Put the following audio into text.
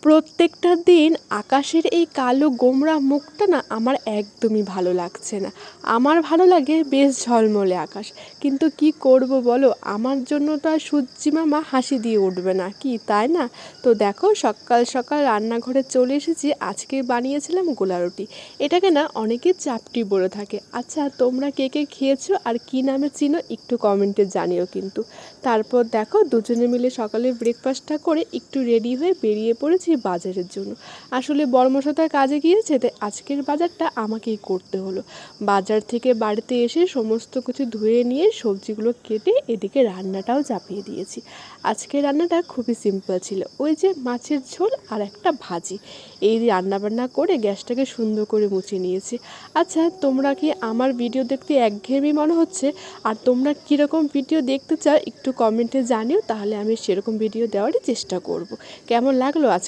প্রত্যেকটা দিন আকাশের এই কালো গোমড়া মুখটা না আমার একদমই ভালো লাগছে না। আমার ভালো লাগে বেশ ঝলমলে আকাশ। কিন্তু কি করব বলো, আমার জন্য তো আর সূর্যি মামা হাসি দিয়ে উঠবে না, কি তাই না? তো দেখো, সকাল সকাল রান্নাঘরে চলে এসেছি। আজকে বানিয়েছিলাম গোলা রুটি। এটাকে না অনেকে চাপটি বলে থাকে। আচ্ছা, তোমরা কে কে খেয়েছো আর কি নামে চিনো একটু কমেন্টে জানিও কিন্তু। তারপর দেখো, দুজনে মিলে সকালে ব্রেকফাস্টটা করে একটু রেডি হয়ে বেরিয়ে পড়েছি বাজারের জন্য। আসলে বড়মশাই কাজে গিয়েছে, তাই আজকের বাজারটা আমাকেই করতে হলো। বাজার থেকে বাড়িতে এসে সমস্ত কিছু ধুয়ে নিয়ে সবজিগুলো কেটে এদিকে রান্নাটাও চাপিয়ে দিয়েছি। আজকের রান্নাটা খুবই সিম্পল ছিল, ওই যে মাছের ঝোল আর একটা ভাজি। এই রান্নাবান্না করে গ্যাসটাকে সুন্দর করে মুছে নিয়েছি। আচ্ছা, তোমরা কি আমার ভিডিও দেখতে একঘেয়েমি মনে হচ্ছে? আর তোমরা কীরকম ভিডিও দেখতে চাও একটু কমেন্টে জানিও, তাহলে আমি সেরকম ভিডিও দেওয়ারই চেষ্টা করব। কেমন লাগলো আজ